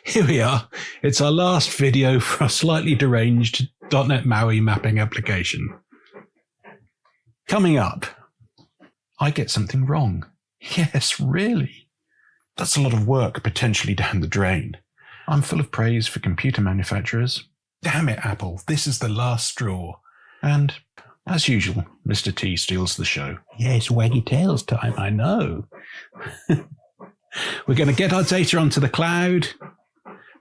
Here we are. It's our last video for our slightly deranged .NET MAUI mapping application. Coming up, I get something wrong. Yes, really. That's a lot of work potentially down the drain. I'm full of praise for computer manufacturers. Damn it, Apple, this is the last straw. And, as usual, Mr. T steals the show. Yes, waggy tails time, I know. We're going to get our data onto the cloud.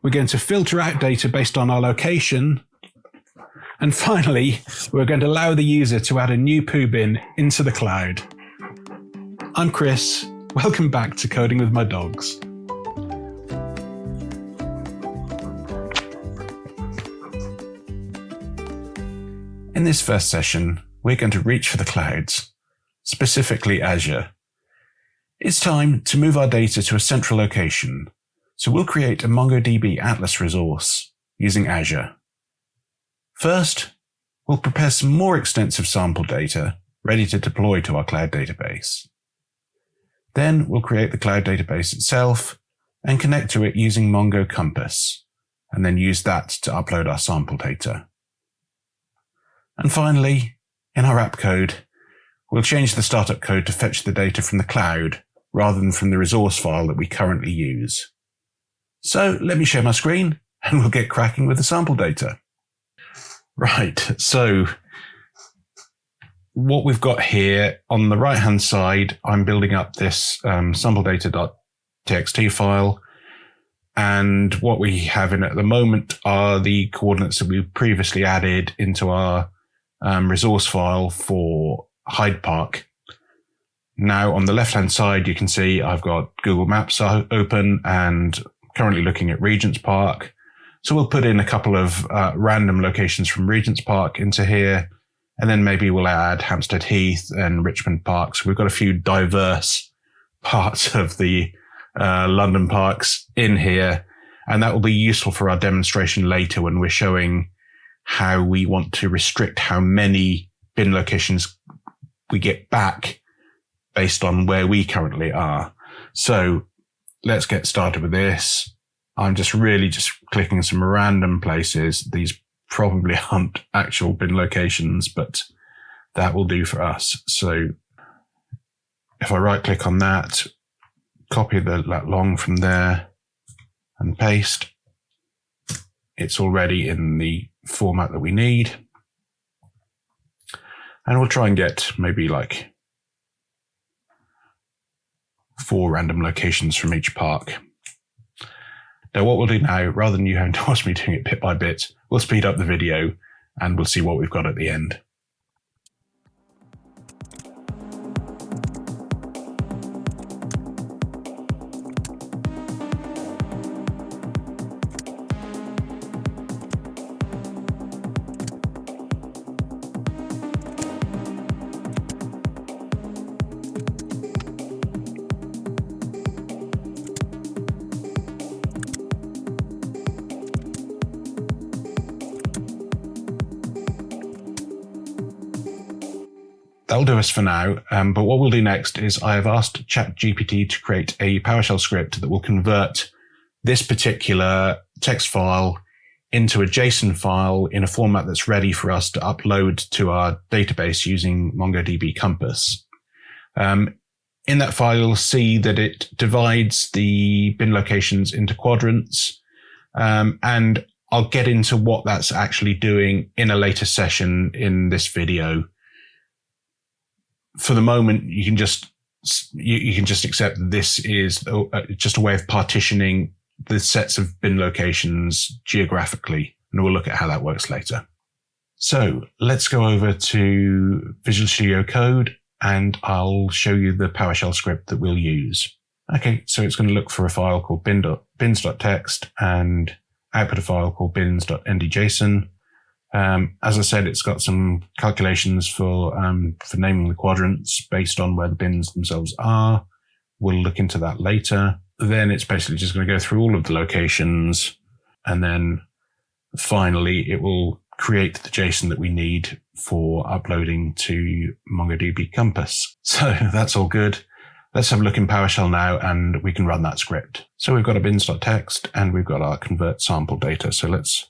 We're going to filter out data based on our location. And finally, we're going to allow the user to add a new poo bin into the cloud. I'm Chris. Welcome back to Coding with My Dogs. In this first session, we're going to reach for the clouds, specifically Azure. It's time to move our data to a central location. So we'll create a MongoDB Atlas resource using Azure. First, we'll prepare some more extensive sample data ready to deploy to our cloud database. Then we'll create the cloud database itself and connect to it using Mongo Compass, and then use that to upload our sample data. And finally, in our app code, we'll change the startup code to fetch the data from the cloud rather than from the resource file that we currently use. So let me share my screen and we'll get cracking with the sample data. Right, so what we've got here on the right-hand side, I'm building up this sampledata.txt file. And what we have in it at the moment are the coordinates that we previously added into our resource file for Hyde Park. Now on the left-hand side, you can see I've got Google Maps open and currently looking at Regent's Park. So we'll put in a couple of random locations from Regent's Park into here, and then maybe we'll add Hampstead Heath and Richmond Park. So we've got a few diverse parts of the London parks in here, and that will be useful for our demonstration later when we're showing how we want to restrict how many bin locations we get back based on where we currently are. So let's get started with this. I'm just clicking some random places. These probably aren't actual bin locations, but that will do for us. So if I right click on that, copy that long from there and paste, it's already in the format that we need. And we'll try and get maybe like 4 random locations from each park. Now what we'll do now, rather than you having to watch me doing it bit by bit, we'll speed up the video and we'll see what we've got at the end. That'll do us for now, but what we'll do next is I have asked ChatGPT to create a PowerShell script that will convert this particular text file into a JSON file in a format that's ready for us to upload to our database using MongoDB Compass. In that file, you'll see that it divides the bin locations into quadrants, and I'll get into what that's actually doing in a later session in this video. For the moment, you can just accept that this is just a way of partitioning the sets of bin locations geographically, and we'll look at how that works later. So let's go over to Visual Studio Code, and I'll show you the PowerShell script that we'll use. Okay, so it's going to look for a file called bins.txt and output a file called bins.ndjson. As I said, it's got some calculations for naming the quadrants based on where the bins themselves are. We'll look into that later. Then it's basically just going to go through all of the locations, and then finally it will create the JSON that we need for uploading to MongoDB Compass. So that's all good. Let's have a look in PowerShell now, and we can run that script. So we've got a bins.txt, and we've got our convert sample data. So let's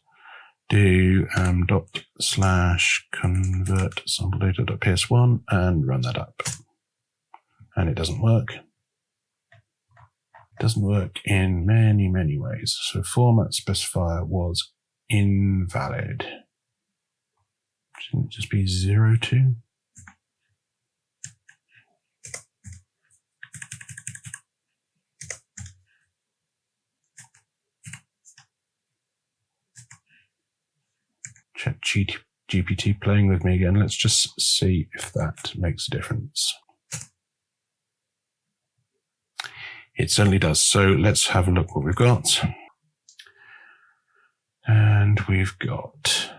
do /convert sample data.ps1 and run that up. And it doesn't work. It doesn't work in many, many ways. So format specifier was invalid. Shouldn't it just be 02? ChatGPT playing with me again. Let's just see if that makes a difference. It certainly does. So let's have a look what we've got. And we've got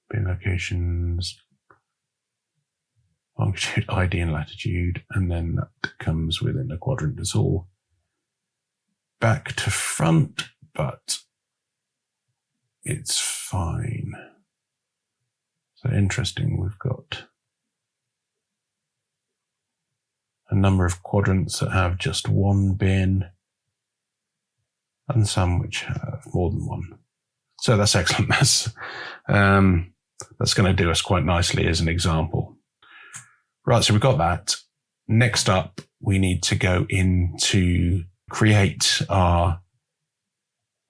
bin locations, longitude, ID, and latitude, and then that comes within the quadrant. It's all back to front, but it's fine. So interesting, we've got a number of quadrants that have just one bin and some which have more than one. So that's excellent. That's going to do us quite nicely as an example. Right, so we've got that. Next up, we need to go into create our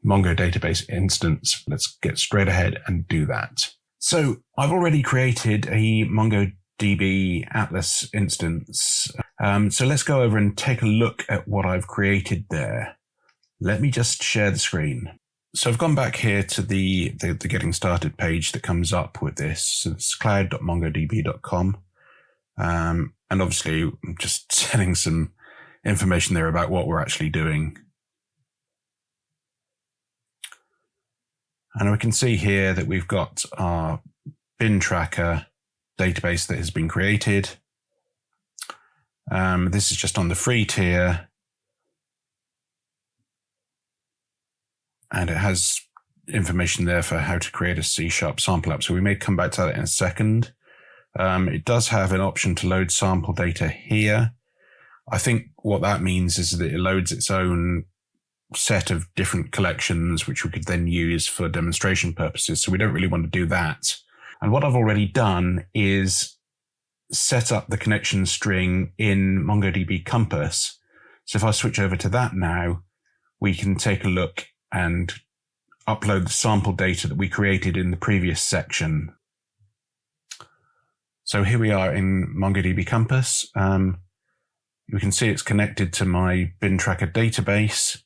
Mongo database instance. Let's get straight ahead and do that. So I've already created a MongoDB Atlas instance. So let's go over and take a look at what I've created there. Let me just share the screen. So I've gone back here to the getting started page that comes up with this. So it's cloud.mongodb.com. And obviously I'm just setting some information there about what we're actually doing. And we can see here that we've got our bin tracker database that has been created. This is just on the free tier. And it has information there for how to create a C# sample app. So we may come back to that in a second. It does have an option to load sample data here. I think what that means is that it loads its own set of different collections, which we could then use for demonstration purposes. So we don't really want to do that. And what I've already done is set up the connection string in MongoDB Compass. So if I switch over to that now, we can take a look and upload the sample data that we created in the previous section. So here we are in MongoDB Compass. You can see it's connected to my bin tracker database.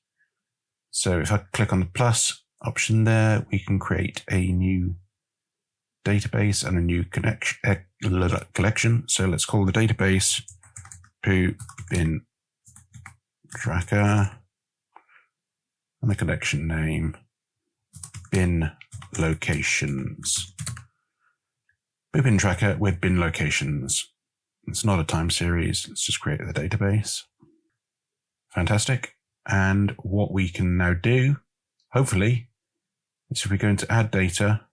So if I click on the plus option there, we can create a new database and a new collection. So let's call the database bin tracker and the collection name bin locations. Bin tracker with bin locations. It's not a time series. Let's just create the database. Fantastic. And what we can now do, hopefully, is if we go into add data,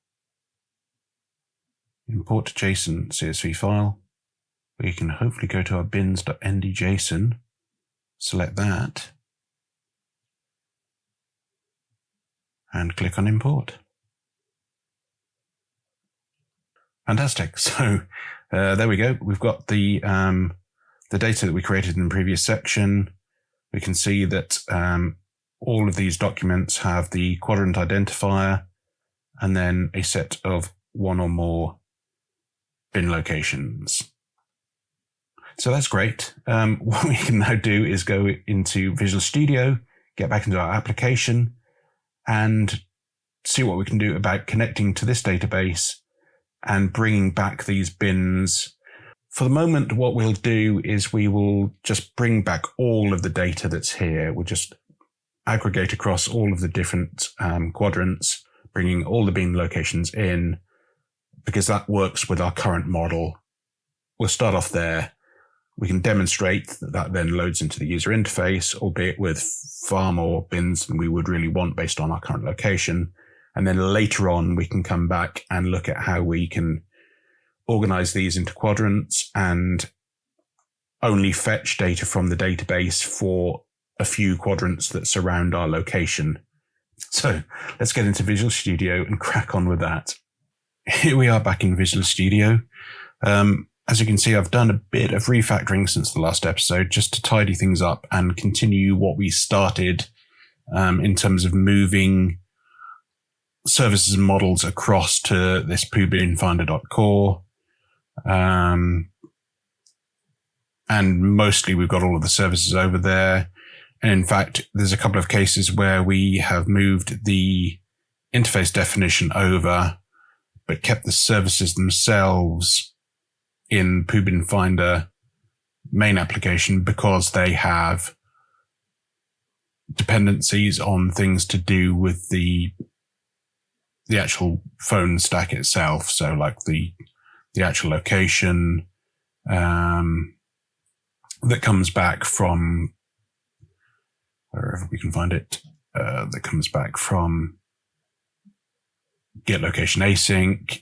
import to JSON CSV file, we can hopefully go to our bins.ndjson, select that, and click on import. Fantastic. So there we go. We've got the data that we created in the previous section. We can see that all of these documents have the quadrant identifier and then a set of one or more bin locations. So that's great. What we can now do is go into Visual Studio, get back into our application, and see what we can do about connecting to this database and bringing back these bins. For the moment, what we'll do is we will just bring back all of the data that's here. We'll just aggregate across all of the different quadrants, bringing all the bin locations in, because that works with our current model. We'll start off there. We can demonstrate that that then loads into the user interface, albeit with far more bins than we would really want based on our current location. And then later on, we can come back and look at how we can organize these into quadrants and only fetch data from the database for a few quadrants that surround our location. So let's get into Visual Studio and crack on with that. Here we are back in Visual Studio. As you can see, I've done a bit of refactoring since the last episode just to tidy things up and continue what we started in terms of moving services and models across to this pubinfinder.core. And mostly we've got all of the services over there. And in fact, there's a couple of cases where we have moved the interface definition over, but kept the services themselves in pubinfinder main application because they have dependencies on things to do with the actual phone stack itself. So like the actual location, that comes back from wherever we can find it, that comes back from get location async.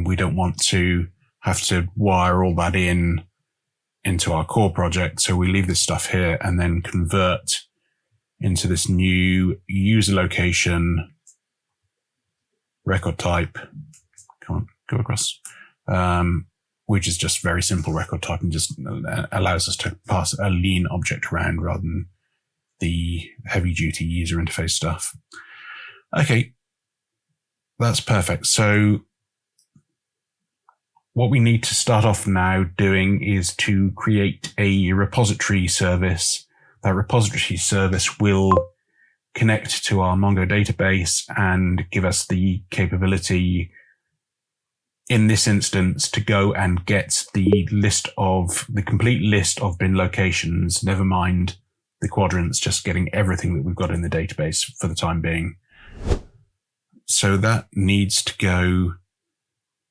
We don't want to have to wire all that into our core project. So we leave this stuff here and then convert into this new user location record type. Come on, go across. Which is just very simple record type and just allows us to pass a lean object around rather than the heavy duty user interface stuff. Okay, that's perfect. So what we need to start off now doing is to create a repository service. That repository service will connect to our Mongo database and give us the capability in this instance to go and get the complete list of bin locations, never mind the quadrants, just getting everything that we've got in the database for the time being. So that needs to go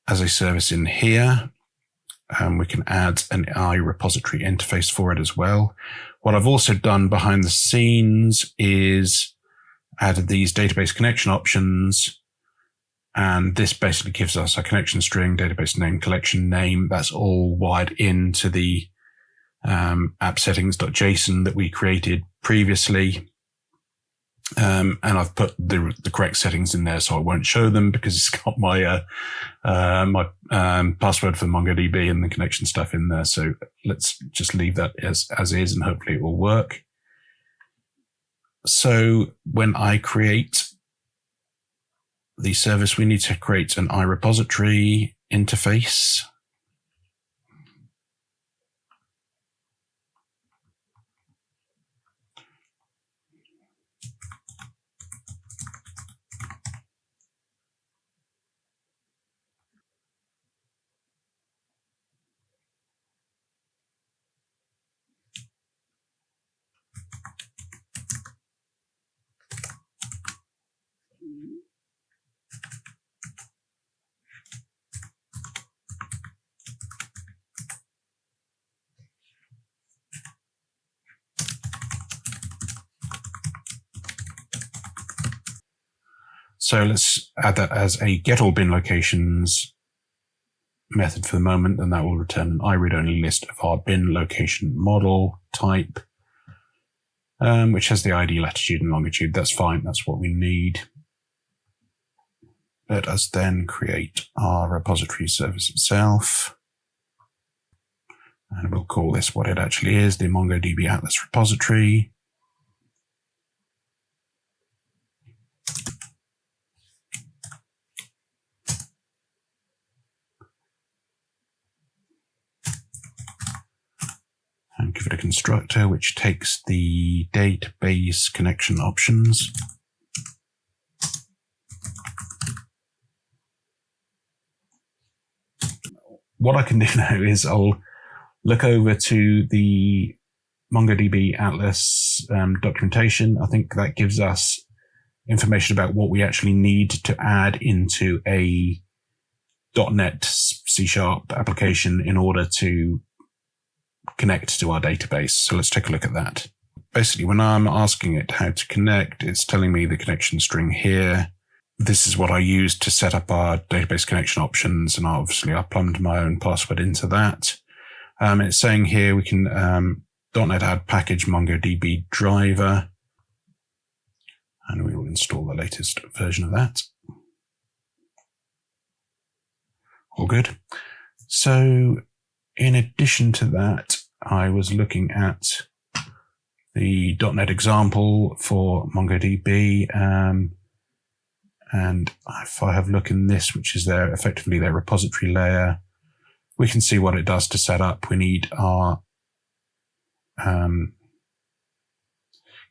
as a service in here. We can add an iRepository interface for it as well. What I've also done behind the scenes is added these database connection options. And this basically gives us a connection string, database name, collection name. That's all wired into the app settings.json that we created previously. And I've put the correct settings in there, so I won't show them because it's got my password for MongoDB and the connection stuff in there. So let's just leave that as is, and hopefully it will work. So when I create the service, we need to create an iRepository interface. So let's add that as a getAllBinLocations method for the moment, and that will return an iRead-only list of our bin location model type, which has the ID, latitude, and longitude. That's fine. That's what we need. Let us then create our repository service itself. And we'll call this what it actually is, the MongoDB Atlas repository. And give it a constructor which takes the database connection options. What I can do now is I'll look over to the MongoDB Atlas documentation. I think that gives us information about what we actually need to add into a .NET C# application in order to connect to our database. So let's take a look at that. Basically, when I'm asking it how to connect, it's telling me the connection string here. This is what I used to set up our database connection options, and obviously I plumbed my own password into that. It's saying here we can .NET add package MongoDB driver, and we will install the latest version of that. All good. So in addition to that, I was looking at the .NET example for MongoDB, and if I have a look in this, which is effectively their repository layer, we can see what it does to set up. We need our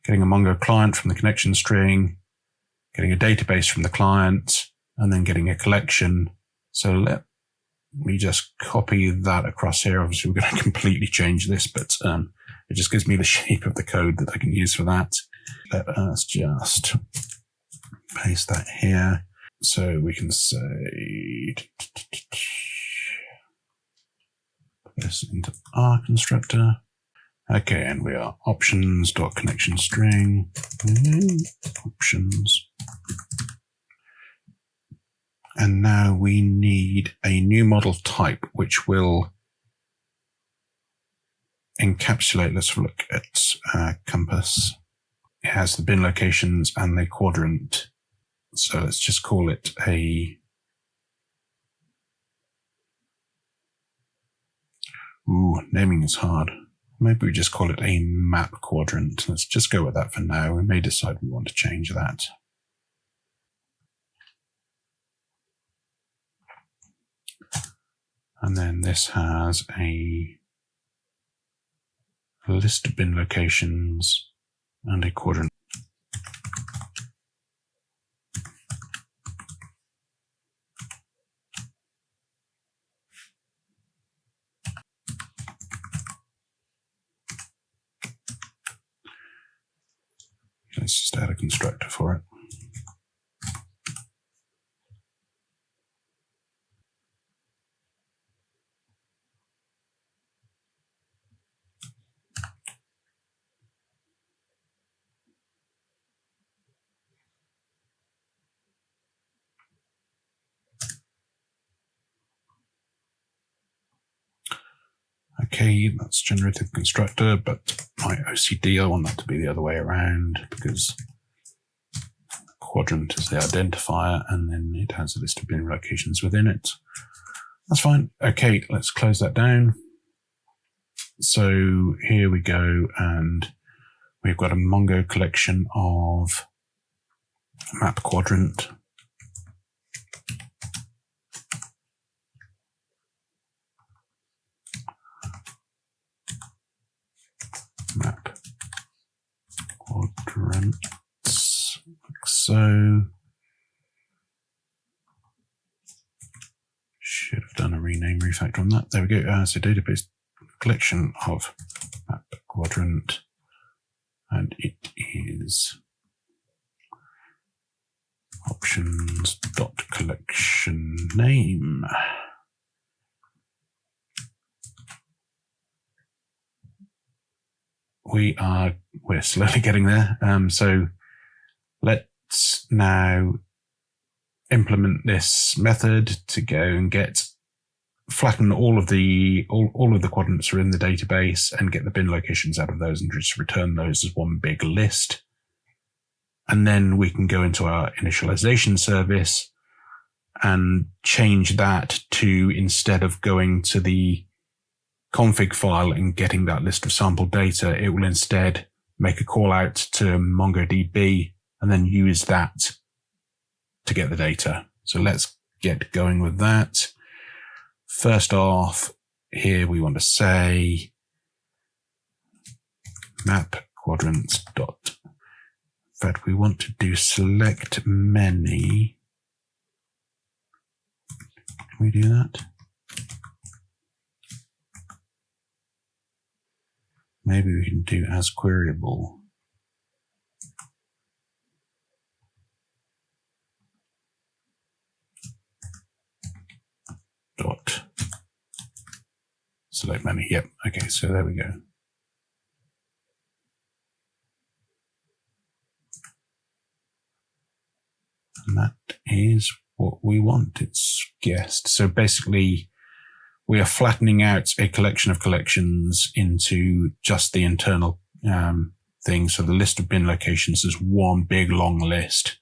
getting a Mongo client from the connection string, getting a database from the client, and then getting a collection. So let me just copy that across here. Obviously, we're going to completely change this, but it just gives me the shape of the code that I can use for that. Let us just paste that here. So we can say put this into our constructor. Okay, and we are options.connectionString options. And now we need a new model type, which will encapsulate. Let's look at compass. It has the bin locations and the quadrant. So let's just call it a naming is hard. Maybe we just call it a map quadrant. Let's just go with that for now. We may decide we want to change that. And then this has a list of bin locations and a quadrant. Let's just add a constructor for it. Okay, that's generative constructor, but my OCD, I want that to be the other way around because quadrant is the identifier and then it has a list of bin locations within it. That's fine. Okay, let's close that down. So here we go, and we've got a Mongo collection of map quadrant. Map quadrants, like so. Should have done a rename refactor on that. There we go. So database collection of map quadrant, and it is options.collection name. We're slowly getting there. So let's now implement this method to go and flatten all of the quadrants are in the database and get the bin locations out of those and just return those as one big list. And then we can go into our initialization service and change that to, instead of going to the config file and getting that list of sample data, it will instead make a call out to MongoDB and then use that to get the data. So let's get going with that. First off, here we want to say map quadrants dot. In fact, we want to do select many. Can we do that? Maybe we can do as queryable. Dot select many. Yep. Okay. So there we go. And that is what we want. It's guessed. So basically, we are flattening out a collection of collections into just the internal thing. So the list of bin locations is one big long list.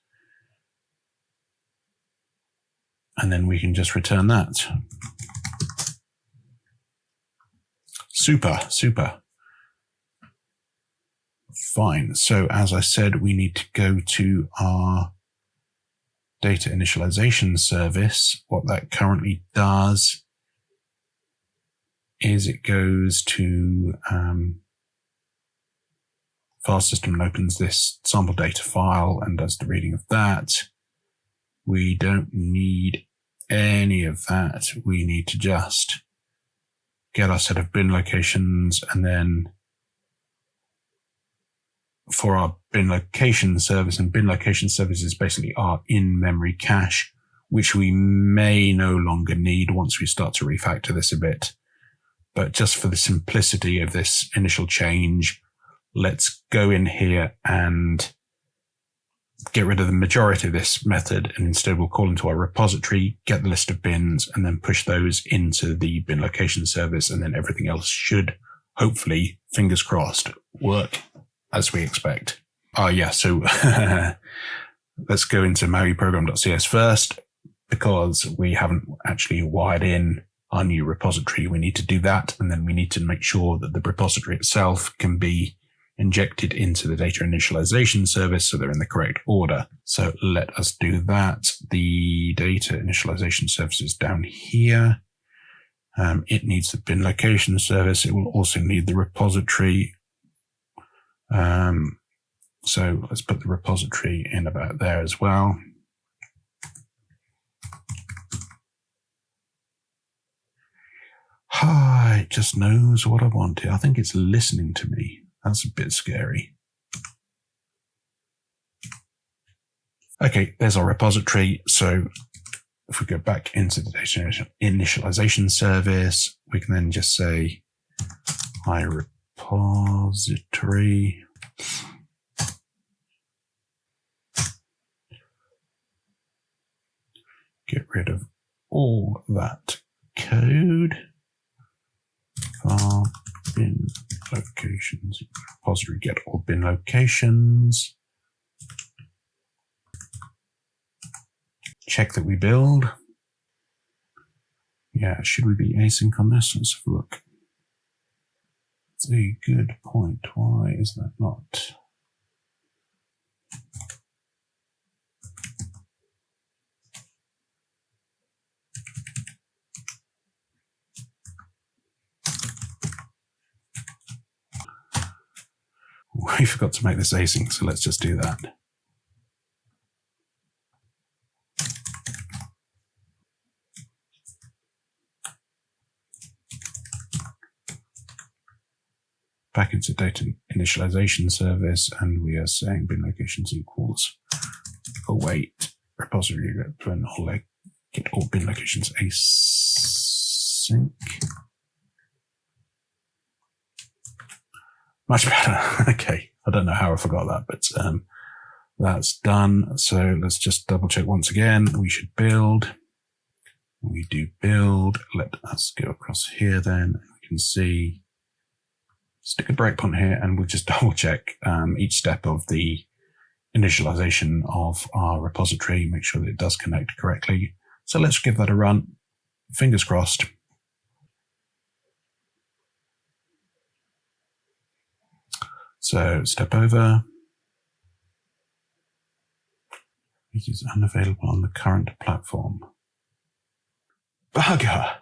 And then we can just return that. Super. Fine. So as I said, we need to go to our data initialization service. What that currently does is it goes to file system and opens this sample data file and does the reading of that. We don't need any of that. We need to just get our set of bin locations, and then for our bin location service, and bin location service is basically our in-memory cache, which we may no longer need once we start to refactor this a bit. But just for the simplicity of this initial change, let's go in here and get rid of the majority of this method, and instead we'll call into our repository, get the list of bins, and then push those into the bin location service, and then everything else should hopefully, fingers crossed, work as we expect. So let's go into MAUI program.cs first, because we haven't actually wired in our new repository. We need to do that, and then we need to make sure that the repository itself can be injected into the data initialization service so they're in the correct order. So let us do that. The data initialization service is down here. It needs the bin location service. It will also need the repository. So let's put the repository in about there as well. It just knows what I want. I think it's listening to me. That's a bit scary. Okay, there's our repository. So if we go back into the data initialization service, we can then just say, my repository. Get rid of all that code. Bin locations, repository, get all bin locations. Check that we build. Yeah, should we be async on this? Let's have a look. It's a good point. Why is that not? We forgot to make this async, so let's just do that. Back into data initialization service, and we are saying bin locations equals await repository get all bin locations async. Much better. Okay. I don't know how I forgot that, but that's done. So let's just double check once again. We should build. We do build. Let us go across here then. We can see, stick a breakpoint here, and we'll just double check each step of the initialization of our repository, make sure that it does connect correctly. So let's give that a run. Fingers crossed. So step over. It is unavailable on the current platform. Bugger!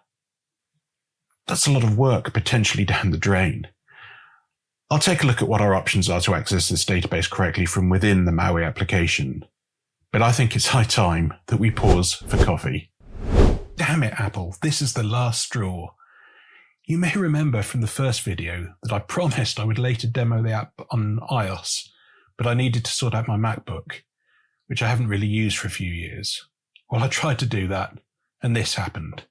That's a lot of work potentially down the drain. I'll take a look at what our options are to access this database correctly from within the MAUI application. But I think it's high time that we pause for coffee. Damn it, Apple, this is the last straw. You may remember from the first video that I promised I would later demo the app on iOS, but I needed to sort out my MacBook, which I haven't really used for a few years. Well, I tried to do that, and this happened.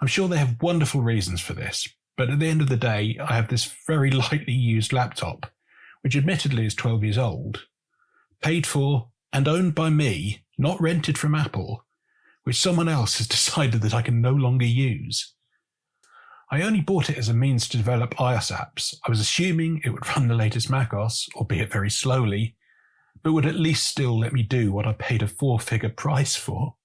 I'm sure they have wonderful reasons for this, but at the end of the day, I have this very lightly used laptop, which admittedly is 12 years old, paid for, and owned by me, not rented from Apple, which someone else has decided that I can no longer use. I only bought it as a means to develop iOS apps. I was assuming it would run the latest macOS, albeit very slowly, but would at least still let me do what I paid a 4-figure price for.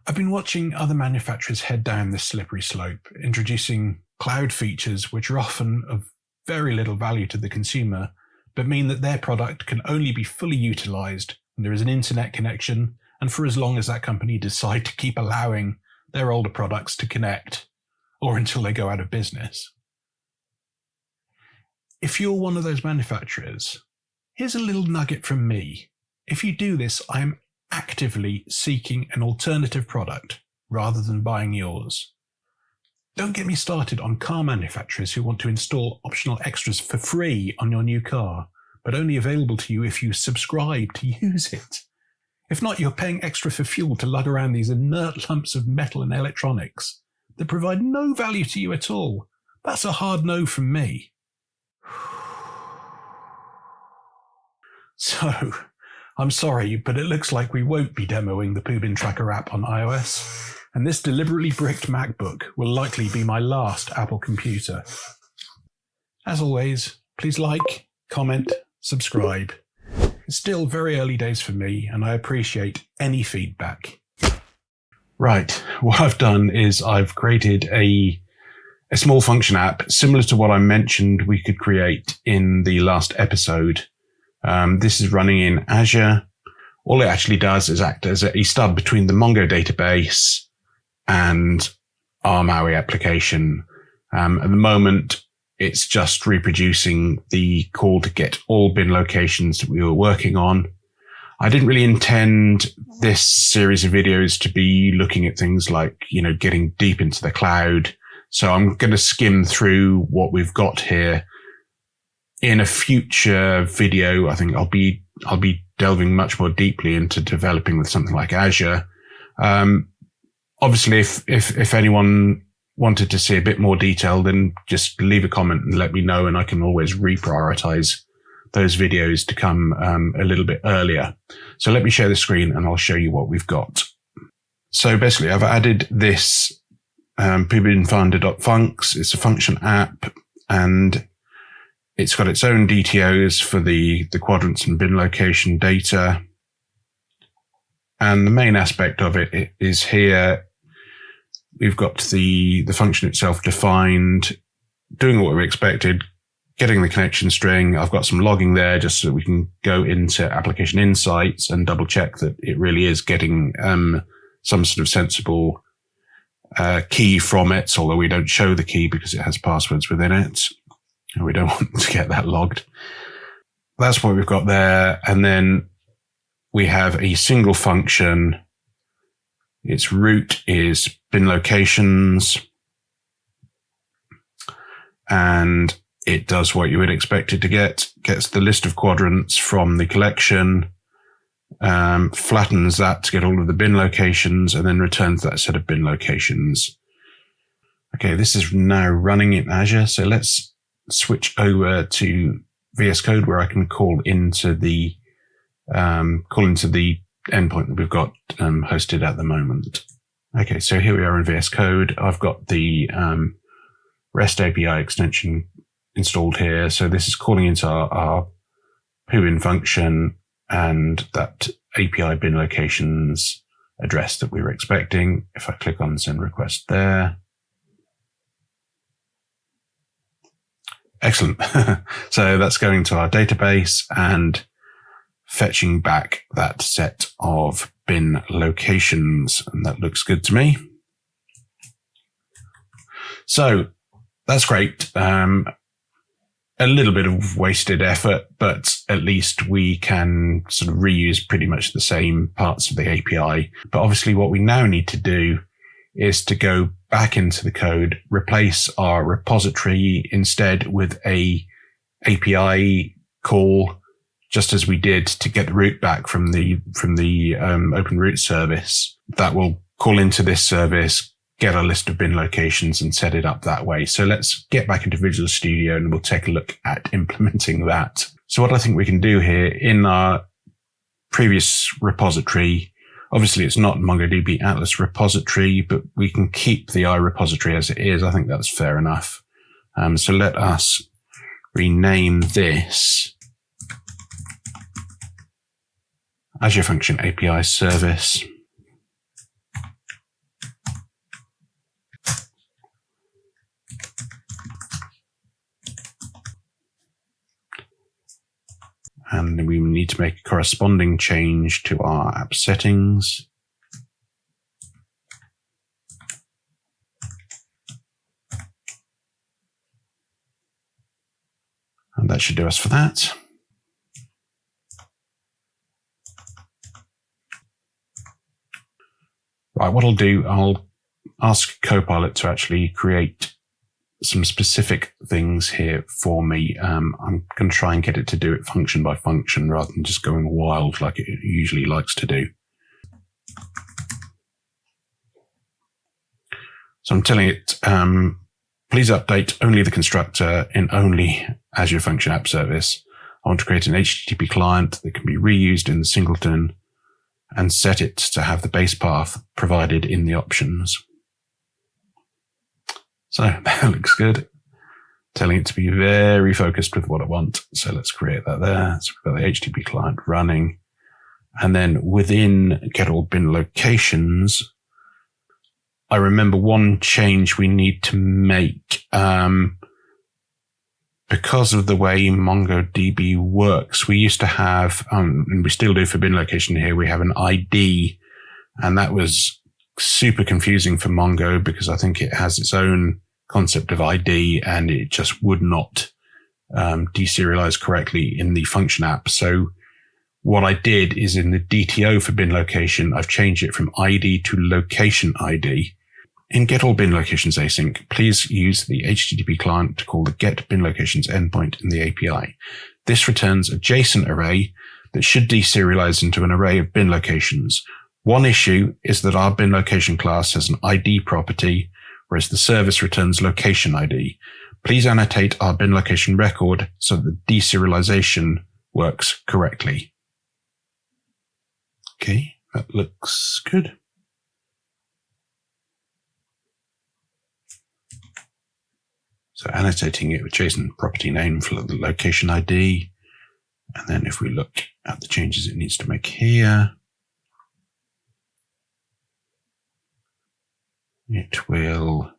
I've been watching other manufacturers head down this slippery slope, introducing cloud features which are often of very little value to the consumer, but mean that their product can only be fully utilized when there is an internet connection and for as long as that company decide to keep allowing their older products to connect, or until they go out of business. If you're one of those manufacturers, here's a little nugget from me. If you do this, I am actively seeking an alternative product rather than buying yours. Don't get me started on car manufacturers who want to install optional extras for free on your new car, but only available to you if you subscribe to use it. If not, you're paying extra for fuel to lug around these inert lumps of metal and electronics that provide no value to you at all. That's a hard no from me. So, I'm sorry, but it looks like we won't be demoing the Poobin Tracker app on iOS, and this deliberately bricked MacBook will likely be my last Apple computer. As always, please like, comment, subscribe. It's still very early days for me, and I appreciate any feedback. Right, what I've done is I've created a small function app similar to what I mentioned we could create in the last episode. This is running in Azure. All it actually does is act as a stub between the Mongo database and our MAUI application. At the moment, it's just reproducing the call to get all bin locations that we were working on. I didn't really intend this series of videos to be looking at things like, getting deep into the cloud. So I'm going to skim through what we've got here. In a future video, I think I'll be delving much more deeply into developing with something like Azure. Obviously, if anyone wanted to see a bit more detail, then just leave a comment and let me know, and I can always reprioritize those videos to come a little bit earlier. So let me share the screen and I'll show you what we've got. So basically, I've added this poobinfinder.funcs. It's a function app, and it's got its own DTOs for the quadrants and bin location data. And the main aspect of it is here. We've got the function itself defined, doing what we expected, getting the connection string. I've got some logging there just so we can go into application insights and double check that it really is getting some sort of sensible key from it, although we don't show the key because it has passwords within it. We don't want to get that logged. That's what we've got there. And then we have a single function. Its root is bin locations. And it does what you would expect it to get. Gets the list of quadrants from the collection, flattens that to get all of the bin locations, and then returns that set of bin locations. Okay, this is now running in Azure. So let's switch over to VS Code, where I can call into the endpoint that we've got hosted at the moment. Okay, so here we are in VS Code. I've got the REST API extension installed here. So this is calling into our Poobin function and that API bin locations address that we were expecting. If I click on send request there. Excellent. So that's going to our database and fetching back that set of bin locations. And that looks good to me. So that's great. A little bit of wasted effort, but at least we can sort of reuse pretty much the same parts of the API. But obviously what we now need to do is to go back into the code, replace our repository instead with a API call, just as we did to get the root back from the Open Root service. That will call into this service, get a list of bin locations and set it up that way. So let's get back into Visual Studio and we'll take a look at implementing that. So what I think we can do here in our previous repository, obviously it's not MongoDB Atlas repository, but we can keep the iRepository as it is. I think that's fair enough. So let us rename this Azure Function API Service. And we need to make a corresponding change to our app settings. And that should do us for that. Right, what I'll do, I'll ask Copilot to actually create some specific things here for me. I'm going to try and get it to do it function by function rather than just going wild like it usually likes to do. So I'm telling it, please update only the constructor in only Azure Function App Service. I want to create an HTTP client that can be reused in the singleton and set it to have the base path provided in the options. So that looks good. Telling it to be very focused with what I want. So let's create that there. So we've got the HTTP client running. And then within get all bin locations, I remember one change we need to make. Because of the way MongoDB works, we used to have, and we still do for bin location here, we have an ID. And that was super confusing for Mongo because I think it has its own concept of ID and it just would not deserialize correctly in the function app. So what I did is in the DTO for bin location, I've changed it from ID to location ID. In get all bin locations async, please use the HTTP client to call the get bin locations endpoint in the API. This returns a JSON array that should deserialize into an array of bin locations. One issue is that our bin location class has an ID property, whereas the service returns location ID. Please annotate our bin location record so that the deserialization works correctly. Okay, that looks good. So annotating it with JSON property name for the location ID. And then if we look at the changes it needs to make here, it will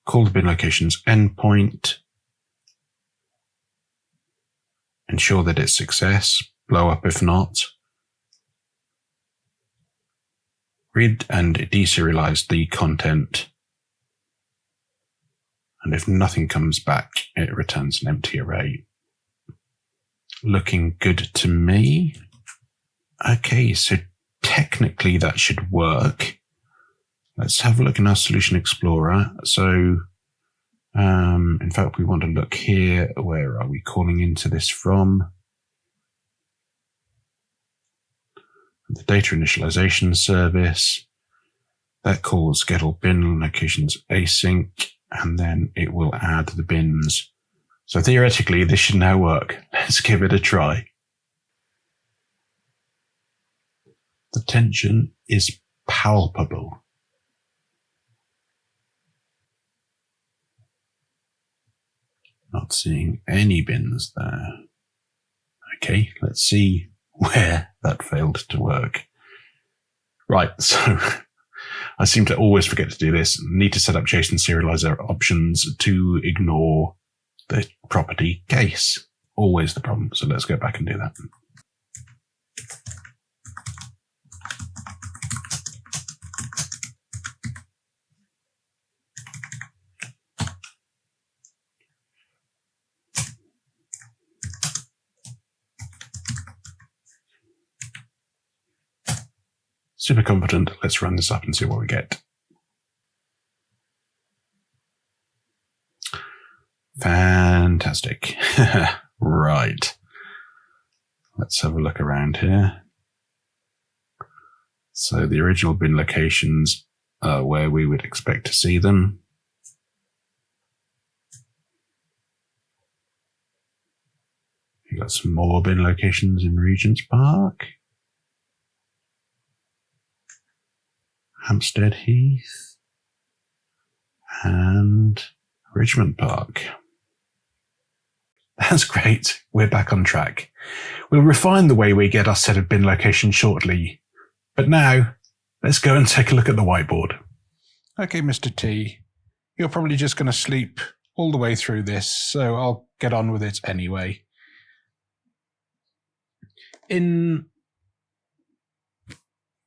call the bin locations endpoint, ensure that it's success, blow up if not, read and deserialize the content. And if nothing comes back, it returns an empty array. Looking good to me. Okay, so technically that should work. Let's have a look in our Solution Explorer. So, in fact, we want to look here. Where are we calling into this from? The data initialization service. That calls get all bin locations async, and then it will add the bins. So theoretically, this should now work. Let's give it a try. The tension is palpable. Not seeing any bins there. Okay, let's see where that failed to work. Right, so I seem to always forget to do this. Need to set up JSON serializer options to ignore the property case. Always the problem. So let's go back and do that. Super confident. Let's run this up and see what we get. Fantastic. Right. Let's have a look around here. So the original bin locations where we would expect to see them. You've got some more bin locations in Regent's Park, Hampstead Heath, and Richmond Park. That's great. We're back on track. We'll refine the way we get our set of bin locations shortly. But now, let's go and take a look at the whiteboard. Okay, Mr. T, you're probably just going to sleep all the way through this, so I'll get on with it anyway. In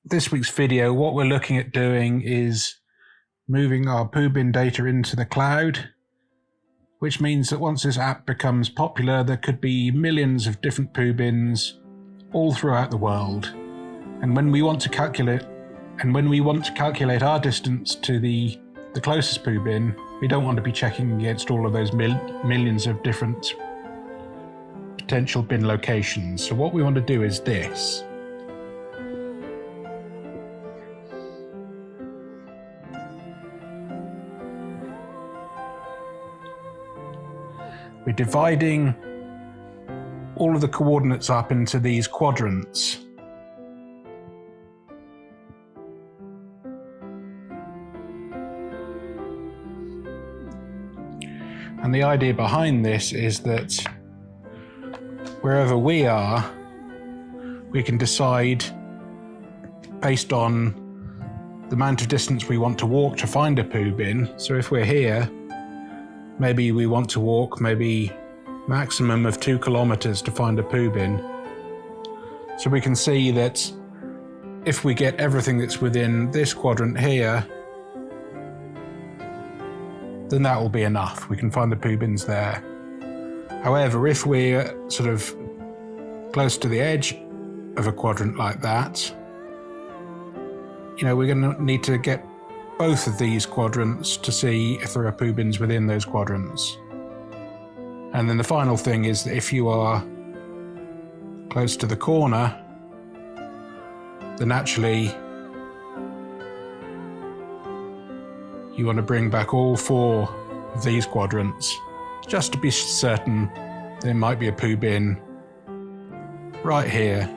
this week's video, what we're looking at doing is moving our poo bin data into the cloud, which means that once this app becomes popular, there could be millions of different poo bins all throughout the world. And when we want to calculate our distance to the closest poo bin, we don't want to be checking against all of those millions of different potential bin locations. So what we want to do is this. We're dividing all of the coordinates up into these quadrants. And the idea behind this is that wherever we are, we can decide based on the amount of distance we want to walk to find a poo bin. So if we're here, maybe we want to walk maybe maximum of 2 kilometers to find a poo bin. So we can see that if we get everything that's within this quadrant here, then that will be enough. We can find the poo bins there. However, if we're sort of close to the edge of a quadrant like that, we're going to need to get both of these quadrants to see if there are poo bins within those quadrants. And then the final thing is that if you are close to the corner, then actually you want to bring back all 4 of these quadrants just to be certain there might be a poo bin right here,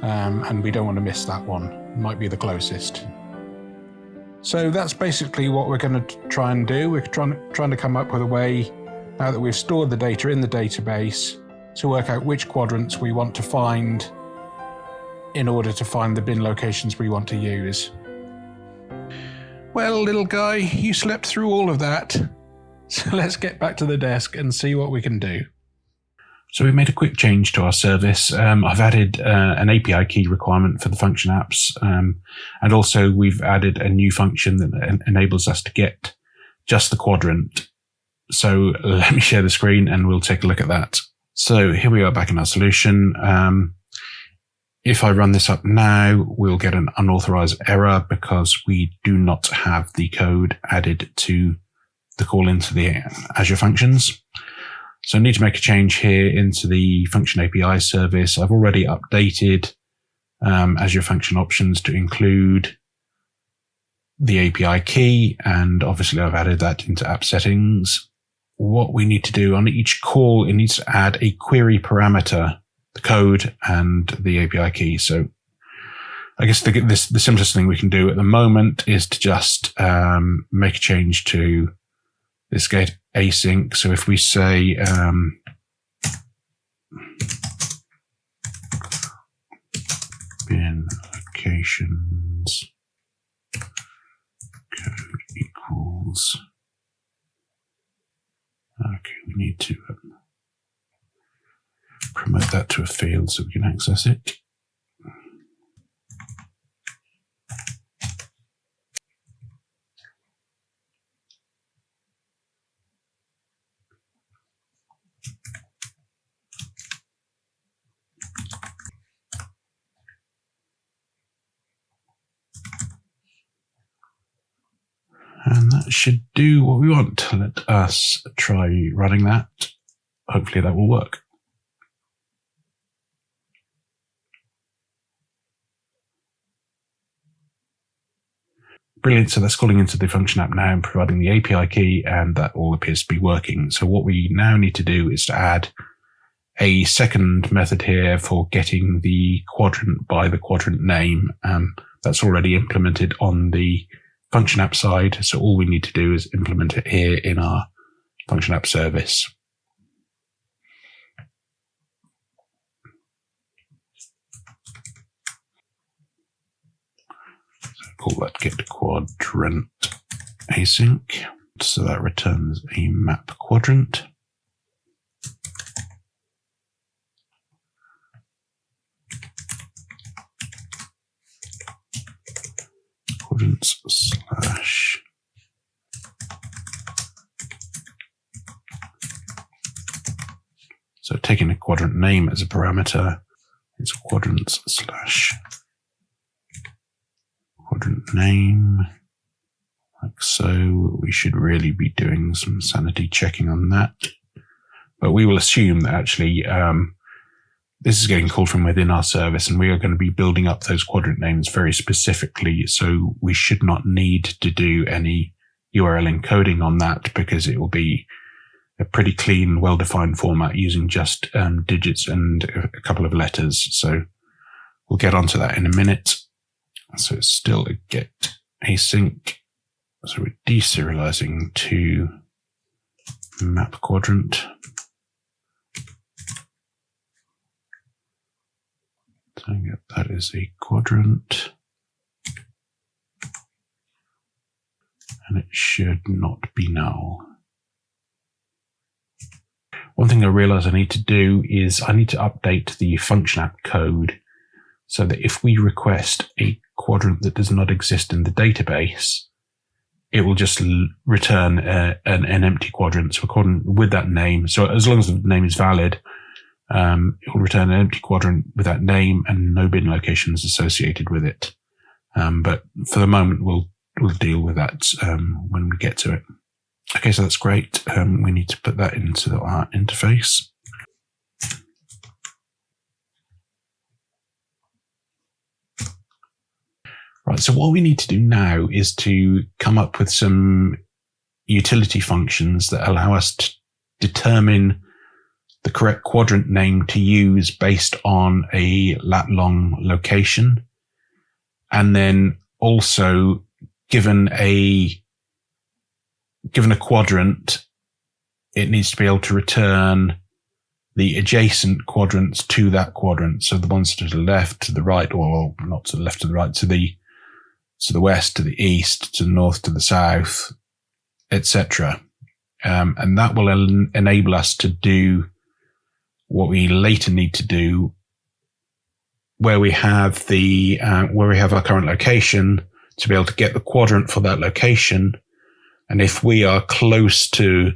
and we don't want to miss that one. It might be the closest. So that's basically what we're going to try and do. We're trying to come up with a way, now that we've stored the data in the database, to work out which quadrants we want to find in order to find the bin locations we want to use. Well, little guy, you slept through all of that. So let's get back to the desk and see what we can do. So we made a quick change to our service. I've added an API key requirement for the function apps. And also we've added a new function that enables us to get just the quadrant. So let me share the screen and we'll take a look at that. So here we are back in our solution. If I run this up now, we'll get an unauthorized error because we do not have the code added to the call into the Azure functions. So I need to make a change here into the function API service. I've already updated Azure function options to include the API key, and obviously I've added that into app settings. What we need to do on each call, it needs to add a query parameter, the code and the API key. So I guess the simplest thing we can do at the moment is to just make a change to this get async. So if we say bin locations code equals, okay, we need to promote that to a field so we can access it. And that should do what we want. Let us try running that. Hopefully that will work. Brilliant. So that's calling into the function app now and providing the API key, and that all appears to be working. So what we now need to do is to add a second method here for getting the quadrant by the quadrant name. That's already implemented on the function app side. So all we need to do is implement it here in our function app service. Call that get quadrant async. So that returns a map quadrant. Quadrants slash so taking a quadrant name as a parameter, it's quadrants slash quadrant name, like so. We should really be doing some sanity checking on that, but we will assume that actually this is getting called from within our service, and we are going to be building up those quadrant names very specifically. So we should not need to do any URL encoding on that, because it will be a pretty clean, well-defined format using just digits and a couple of letters. So we'll get onto that in a minute. So it's still a get async. So we're deserializing to map quadrant. So that is a quadrant. And it should not be null. One thing I realize I need to do is I need to update the function app code so that if we request a quadrant that does not exist in the database, it will just return an empty quadrant. So according with that name, so as long as the name is valid, it will return an empty quadrant with that name and no bin locations associated with it. But for the moment, we'll deal with that when we get to it. Okay, so that's great. We need to put that into our interface. Right, so what we need to do now is to come up with some utility functions that allow us to determine the correct quadrant name to use based on a lat-long location. And then also given a quadrant, it needs to be able to return the adjacent quadrants to that quadrant. So the ones to the left, to the right, or not to the left, to the right, to the west, to the east, to the north, to the south, etc. And that will enable us to do what we later need to do, where we have our current location, to be able to get the quadrant for that location. And if we are close to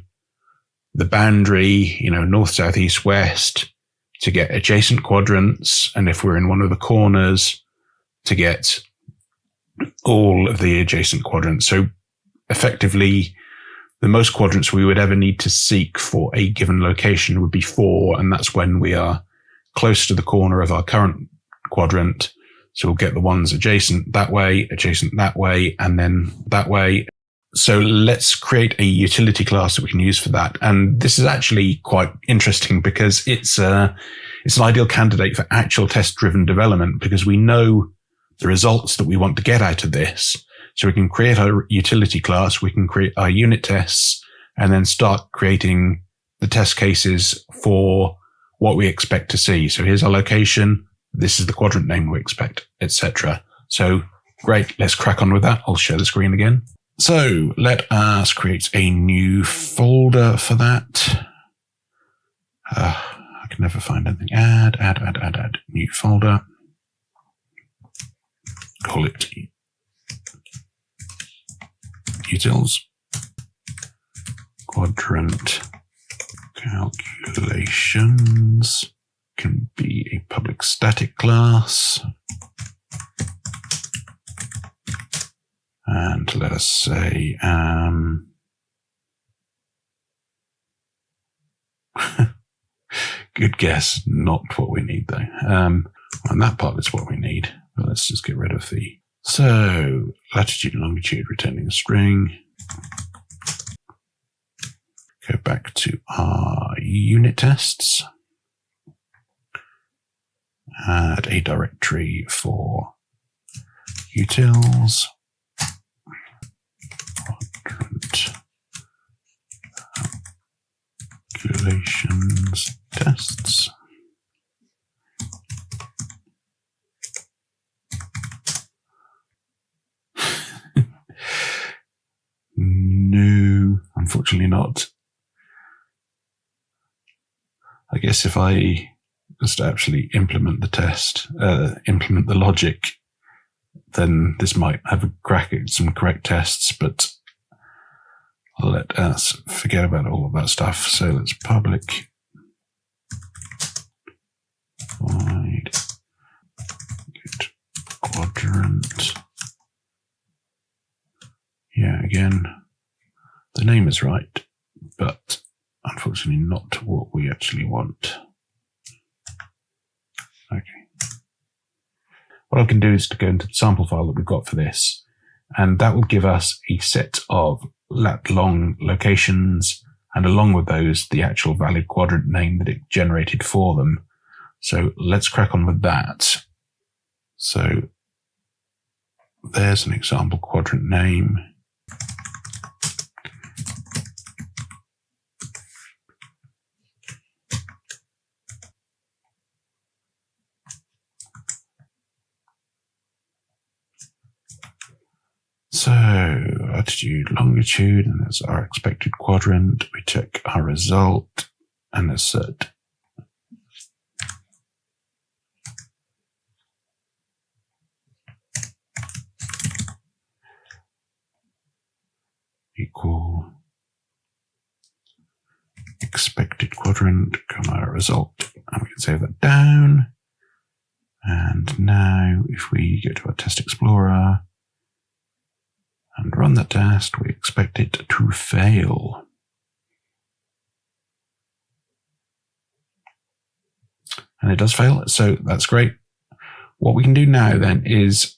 the boundary, north, south, east, west, to get adjacent quadrants. And if we're in one of the corners, to get all of the adjacent quadrants. So effectively, the most quadrants we would ever need to seek for a given location would be 4. And that's when we are close to the corner of our current quadrant. So we'll get the ones adjacent that way, and then that way. So let's create a utility class that we can use for that. And this is actually quite interesting because it's an ideal candidate for actual test-driven development, because we know the results that we want to get out of this. So we can create our utility class, we can create our unit tests, and then start creating the test cases for what we expect to see. So here's our location. This is the quadrant name we expect, etc. So great. Let's crack on with that. I'll share the screen again. So let us create a new folder for that. I can never find anything. Add, new folder. Call it utils. Quadrant calculations can be a public static class. And let us say, good guess, not what we need though. And that part is what we need. But let's just get rid of the. So latitude and longitude returning a string. Go back to our unit tests. Add a directory for utils. Quadrant calculations tests. No, unfortunately not. I guess if I just actually implement the test, implement the logic, then this might have a crack at some correct tests, but let us forget about all of that stuff. So let's public void get quadrant. Yeah, again, the name is right, but unfortunately not what we actually want. Okay. What I can do is to go into the sample file that we've got for this, and that will give us a set of lat-long locations, and along with those, the actual valid quadrant name that it generated for them. So let's crack on with that. So there's an example quadrant name. So latitude, longitude, and that's our expected quadrant. We check our result and assert. Equal expected quadrant, comma result, and we can save that down. And now if we go to our test explorer and run the test, we expect it to fail. And it does fail, so that's great. What we can do now then is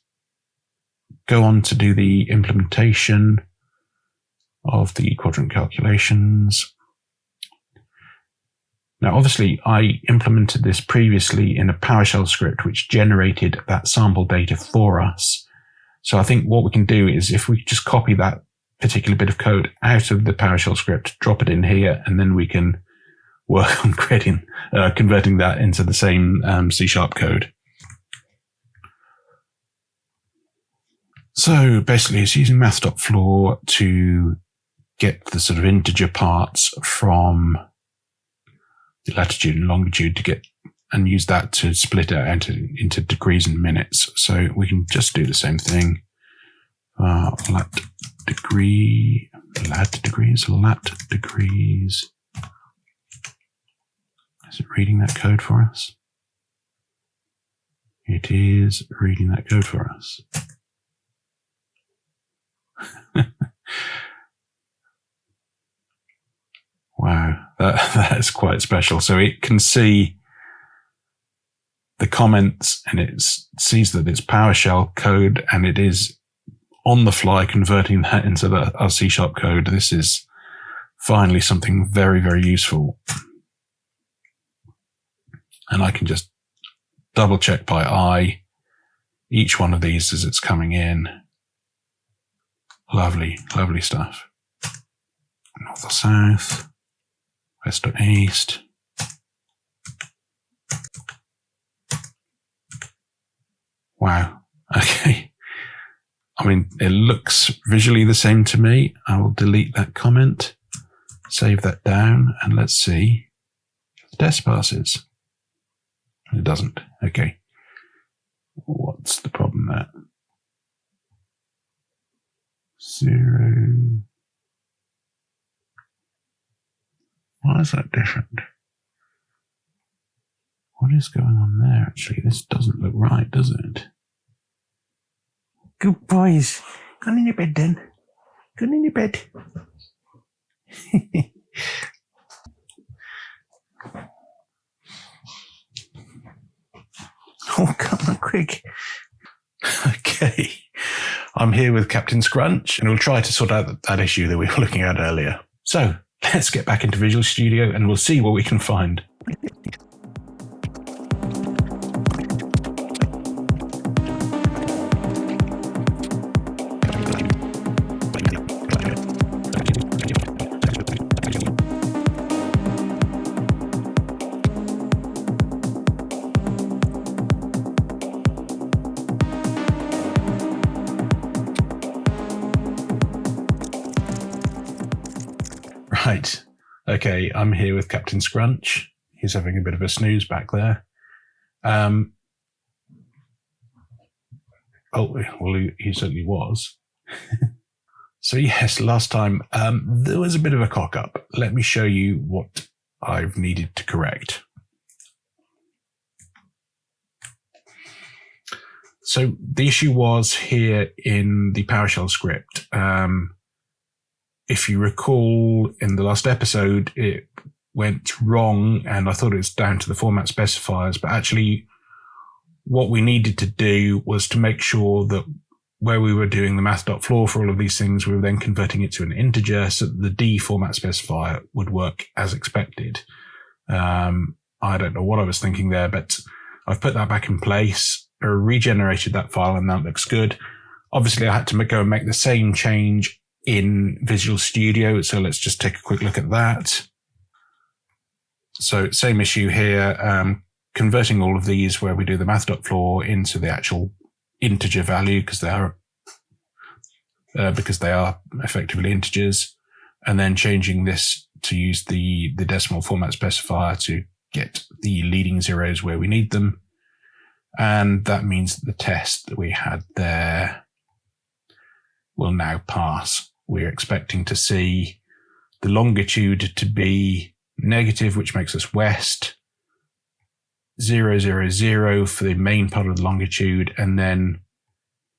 go on to do the implementation of the quadrant calculations. Now, obviously, I implemented this previously in a PowerShell script which generated that sample data for us. So I think what we can do is if we just copy that particular bit of code out of the PowerShell script, drop it in here, and then we can work on converting that into the same C# code. So basically it's using math.floor to get the sort of integer parts from the latitude and longitude to get and use that to split it into degrees and minutes. So we can just do the same thing. Lat degrees. Is it reading that code for us? It is reading that code for us. Wow, that is quite special. So it can see the comments and it sees that it's PowerShell code and it is on the fly converting that into our C# code. This is finally something very, very useful. And I can just double check by eye each one of these as it's coming in. Lovely, lovely stuff. North or south, west or east. Wow. Okay. I mean, it looks visually the same to me. I will delete that comment, save that down, and let's see if the test passes. It doesn't. Okay. What's the problem there? 0. Why is that different? What is going on there, actually? This doesn't look right, does it? Good boys. Go in your bed, then. Go in your bed. Oh, come on, quick. Okay. I'm here with Captain Scrunch, and we'll try to sort out that issue that we were looking at earlier. So let's get back into Visual Studio and we'll see what we can find. Right. Okay, I'm here with Captain Scrunch. He's having a bit of a snooze back there. Oh, well, he certainly was. So yes, last time there was a bit of a cock-up. Let me show you what I've needed to correct. So the issue was here in the PowerShell script. If you recall, in the last episode, it went wrong and I thought it was down to the format specifiers, but actually what we needed to do was to make sure that where we were doing the math.floor for all of these things, we were then converting it to an integer so that the D format specifier would work as expected. I don't know what I was thinking there, but I've put that back in place, regenerated that file, and that looks good. Obviously, I had to go and make the same change in Visual Studio. So let's just take a quick look at that. So same issue here, converting all of these where we do the math.floor into the actual integer value because they are effectively integers, and then changing this to use the decimal format specifier to get the leading zeros where we need them. And that means that the test that we had there will now pass. We're expecting to see the longitude to be negative, which makes us west, 0, 0, 0 for the main part of the longitude, and then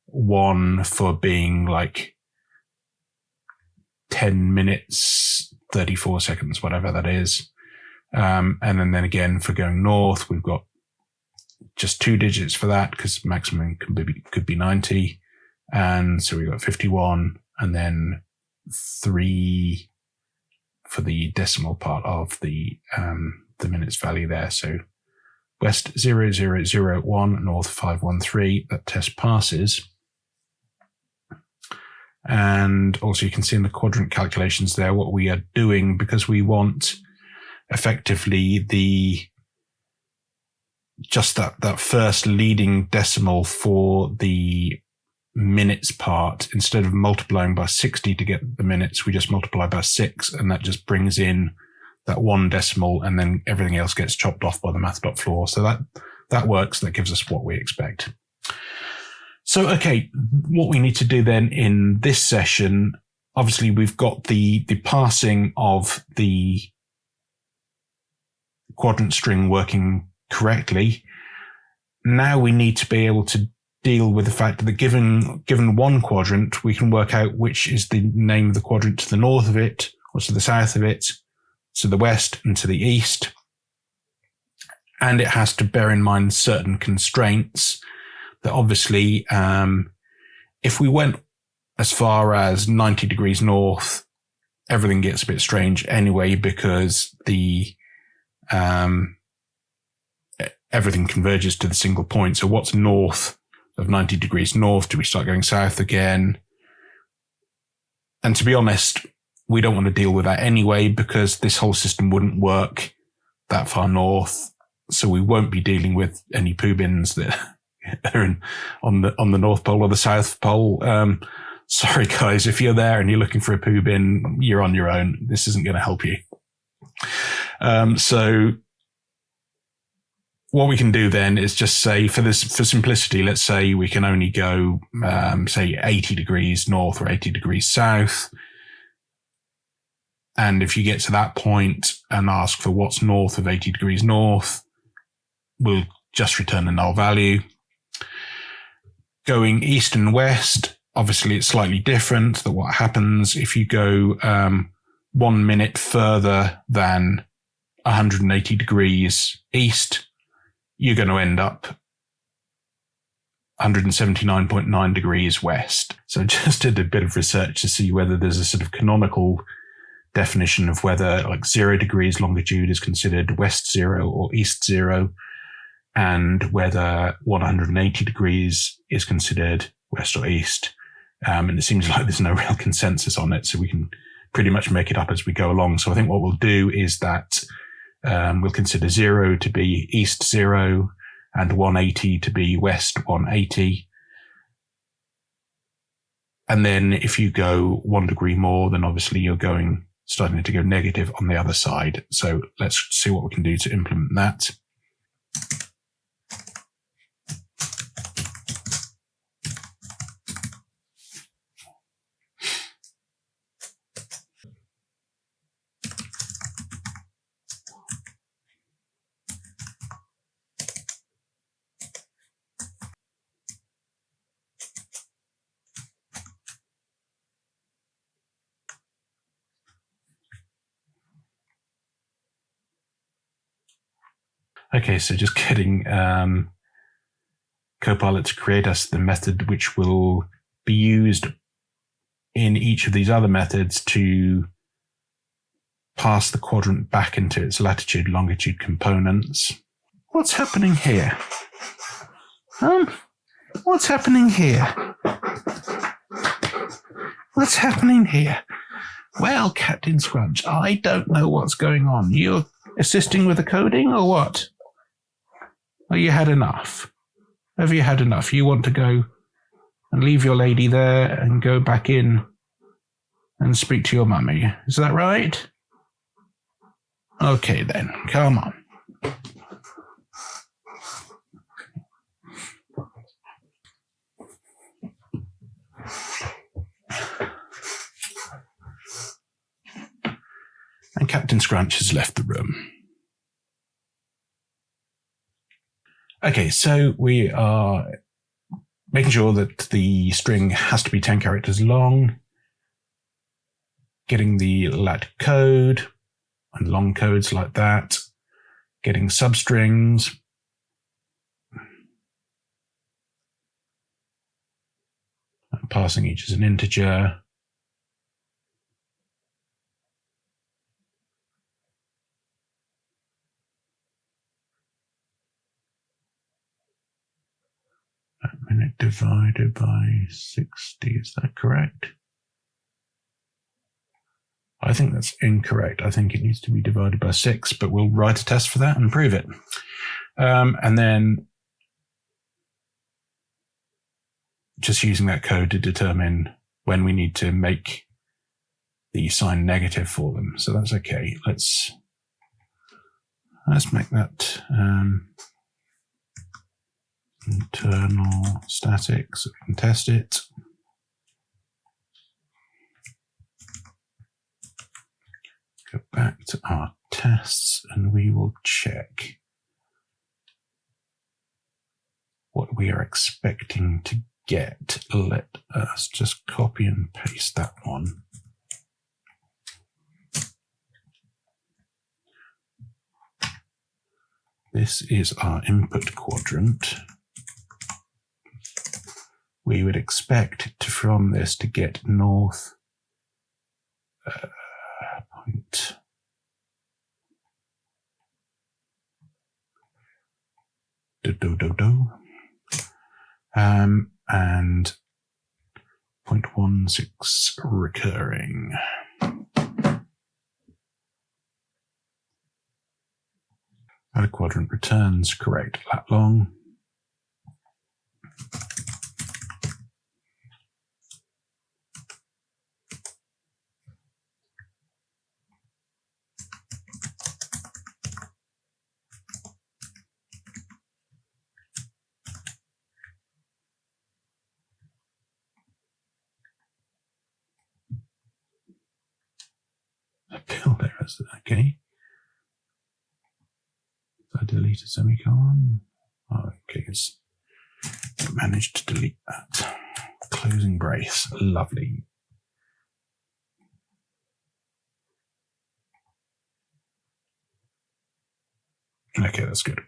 1 for being like 10 minutes, 34 seconds, whatever that is. And then again, for going north, we've got just 2 digits for that because maximum could be 90. And so we've got 51 and then 3 for the decimal part of the minutes value there. So west 0001, north 513, that test passes. And also you can see in the quadrant calculations there what we are doing, because we want effectively just that first leading decimal for the minutes part. Instead of multiplying by 60 to get the minutes, we just multiply by 6, and that just brings in that 1 decimal, and then everything else gets chopped off by the math.floor. So that works. That gives us what we expect. So, okay, what we need to do then in this session, obviously we've got the parsing of the quadrant string working correctly. Now we need to be able to deal with the fact that given one quadrant, we can work out which is the name of the quadrant to the north of it, or to the south of it, to the west and to the east. And it has to bear in mind certain constraints that obviously, if we went as far as 90 degrees north, everything gets a bit strange anyway, because everything converges to the single point. So what's north of 90 degrees north? Do we start going south again? And to be honest, we don't want to deal with that anyway, because this whole system wouldn't work that far north. So we won't be dealing with any poo bins that are on the North Pole or the South Pole. Sorry guys, if you're there and you're looking for a poo bin, you're on your own. This isn't going to help you. So what we can do then is just say, for simplicity, let's say we can only go, say 80 degrees north or 80 degrees south. And if you get to that point and ask for what's north of 80 degrees north, we'll just return a null value. Going east and west, obviously it's slightly different. That what happens if you go 1 minute further than 180 degrees east, you're going to end up 179.9 degrees west. So just did a bit of research to see whether there's a sort of canonical definition of whether like 0 degrees longitude is considered west 0 or east 0, and whether 180 degrees is considered west or east. And it seems like there's no real consensus on it, so we can pretty much make it up as we go along. So I think what we'll do is that we'll consider 0 to be east 0 and 180 to be west 180. And then if you go 1 degree more, then obviously you're starting to go negative on the other side. So let's see what we can do to implement that. Okay, so just getting Copilot to create us the method which will be used in each of these other methods to pass the quadrant back into its latitude, longitude components. What's happening here? What's happening here? What's happening here? Well, Captain Scrunch, I don't know what's going on. You're assisting with the coding or what? Oh, you had enough. Have you had enough? You want to go and leave your lady there and go back in and speak to your mummy. Is that right? Okay then, come on. And Captain Scrunch has left the room. Okay, so we are making sure that the string has to be 10 characters long, getting the lat code and long codes like that, getting substrings, and passing each as an integer. Minute divided by 60, is that correct? I think that's incorrect. I think it needs to be divided by 6, but we'll write a test for that and prove it. And then just using that code to determine when we need to make the sign negative for them. So that's okay. Let's make that internal static so we can test it. Go back to our tests and we will check what we are expecting to get. Let us just copy and paste that one. This is our input quadrant. We would expect from this to get north point and 0.16 recurring. Outer quadrant returns correct lat long. Build errors, okay. I delete a semicolon. Oh, okay, it's managed to delete that. Closing brace, lovely. Okay, that's good.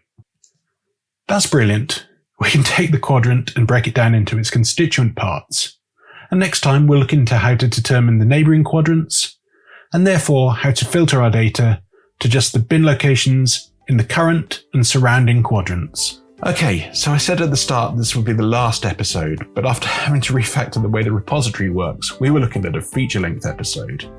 That's brilliant. We can take the quadrant and break it down into its constituent parts. And next time we'll look into how to determine the neighbouring quadrants, and therefore how to filter our data to just the bin locations in the current and surrounding quadrants. Okay, so I said at the start this would be the last episode, but after having to refactor the way the repository works, we were looking at a feature-length episode.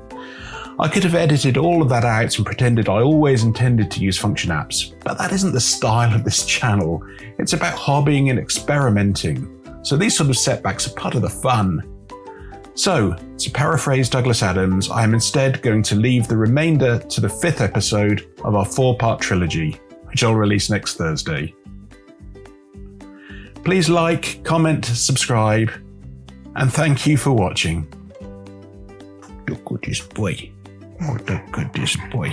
I could have edited all of that out and pretended I always intended to use function apps, but that isn't the style of this channel. It's about hobbying and experimenting, so these sort of setbacks are part of the fun. So, to paraphrase Douglas Adams, I am instead going to leave the remainder to the 5th episode of our 4-part trilogy, which I'll release next Thursday. Please like, comment, subscribe, and thank you for watching. Look at this boy. Oh, look at this boy.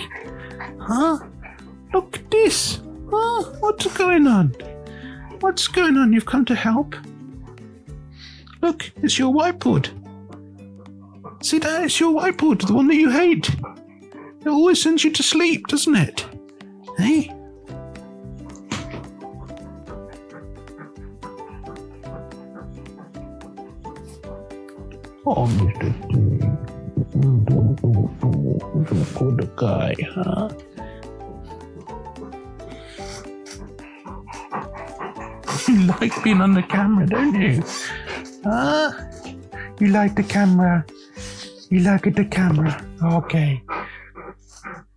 Huh? Look at this. Huh? What's going on? What's going on? You've come to help? Look, it's your whiteboard. See that? It's your whiteboard, the one that you hate. It always sends you to sleep, doesn't it? Hey? Oh, Mr. Good guy, huh? You like being on the camera, don't you? Huh? You like the camera? You like the camera? Okay.